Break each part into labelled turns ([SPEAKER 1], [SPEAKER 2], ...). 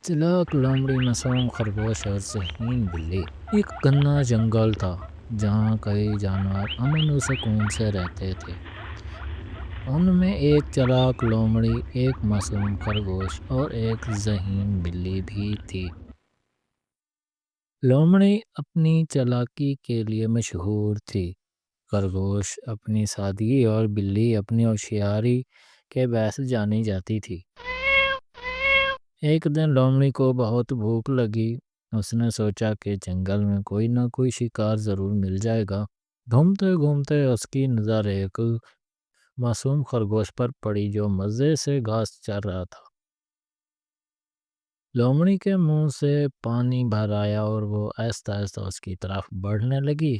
[SPEAKER 1] چلاک لومڑی، معصوم خرگوش اور ذہین بلی۔ ایک گھنا جنگل تھا جہاں کئی جانور امن و سکون سے رہتے تھے۔ ان میں ایک چلاک لومڑی، ایک معصوم خرگوش اور ایک ذہین بلی بھی تھی۔ لومڑی اپنی چالاکی کے لیے مشہور تھی، خرگوش اپنی سادگی اور بلی اپنی ہوشیاری کے باعث جانی جاتی تھی۔ ایک دن لومڑی کو بہت بھوک لگی۔ اس نے سوچا کہ جنگل میں کوئی نہ کوئی شکار ضرور مل جائے گا۔ گھومتے گھومتے اس کی نظر ایک معصوم خرگوش پر پڑی جو مزے سے گھاس چر رہا تھا۔ لومڑی کے منہ سے پانی بھر آیا اور وہ آہستہ آہستہ اس کی طرف بڑھنے لگی۔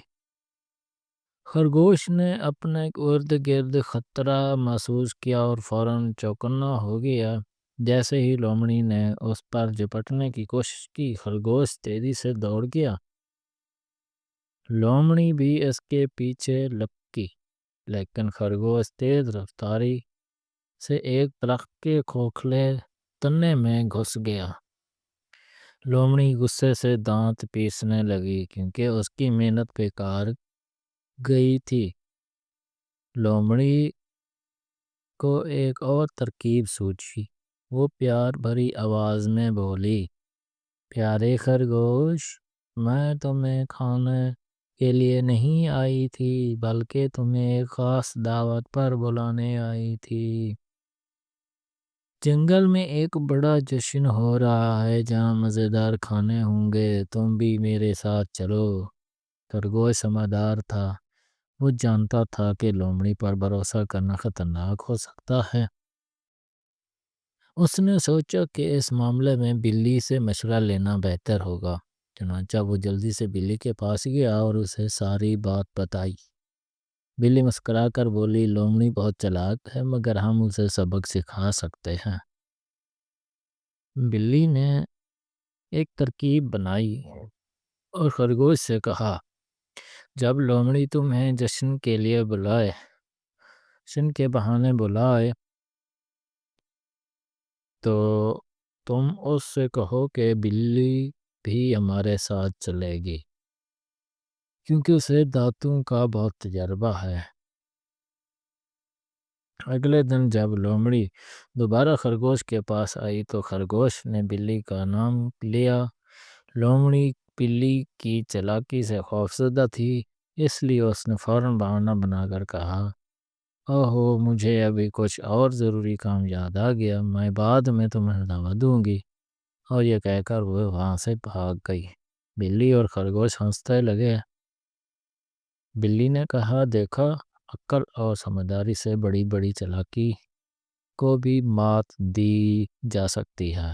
[SPEAKER 1] خرگوش نے اپنے ارد گرد خطرہ محسوس کیا اور فوراً چوکنا ہو گیا۔ جیسے ہی لومڑی نے اس پر جپٹنے کی کوشش کی، خرگوش تیزی سے دوڑ گیا۔ لومڑی بھی اس کے پیچھے لپکی، لیکن خرگوش تیز رفتاری سے ایک درخت کے کھوکھلے تنے میں گھس گیا۔ لومڑی غصے سے دانت پیسنے لگی کیونکہ اس کی محنت بیکار گئی تھی۔ لومڑی کو ایک اور ترکیب سوچی۔ وہ پیار بھری آواز میں بولی، پیارے خرگوش، میں تمہیں کھانے کے لیے نہیں آئی تھی بلکہ تمہیں ایک خاص دعوت پر بلانے آئی تھی۔ جنگل میں ایک بڑا جشن ہو رہا ہے جہاں مزیدار کھانے ہوں گے، تم بھی میرے ساتھ چلو۔ خرگوش سمجھدار تھا، وہ جانتا تھا کہ لومڑی پر بھروسہ کرنا خطرناک ہو سکتا ہے۔ اس نے سوچا کہ اس معاملے میں بلی سے مشورہ لینا بہتر ہوگا۔ چنانچہ وہ جلدی سے بلی کے پاس گیا اور اسے ساری بات بتائی۔ بلی مسکرا کر بولی، لومڑی بہت چلاک ہے مگر ہم اسے سبق سکھا سکتے ہیں۔ بلی نے ایک ترکیب بنائی اور خرگوش سے کہا، جب لومڑی تمہیں جشن کے لیے بلائے، جشن کے بہانے بلائے، تو تم اس سے کہو کہ بلی بھی ہمارے ساتھ چلے گی کیونکہ اسے دانتوں کا بہت تجربہ ہے۔ اگلے دن جب لومڑی دوبارہ خرگوش کے پاس آئی تو خرگوش نے بلی کا نام لیا۔ لومڑی بلی کی چالاکی سے خوفزدہ تھی، اس لیے اس نے فوراً بہانہ بنا کر کہا، اوہو، مجھے ابھی کچھ اور ضروری کام یاد آ گیا، میں بعد میں تمہیں دعوت دوں گی۔ اور یہ کہہ کر وہ وہاں سے بھاگ گئی۔ بلی اور خرگوش ہنستے لگے۔ بلی نے کہا، دیکھا، عقل اور سمجھداری سے بڑی بڑی چالاکی کو بھی مات دی جا سکتی ہے۔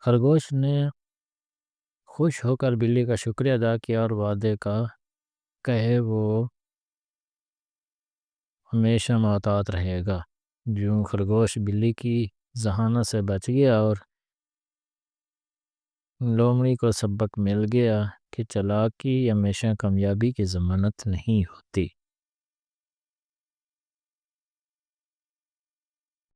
[SPEAKER 1] خرگوش نے خوش ہو کر بلی کا شکریہ ادا کیا اور وعدے کا کہے وہ ہمیشہ محتاط رہے گا۔ جو خرگوش بلی کی ذہانت سے بچ گیا اور لومڑی کو سبق مل گیا کہ چالاکی ہمیشہ کامیابی کی ضمانت نہیں ہوتی۔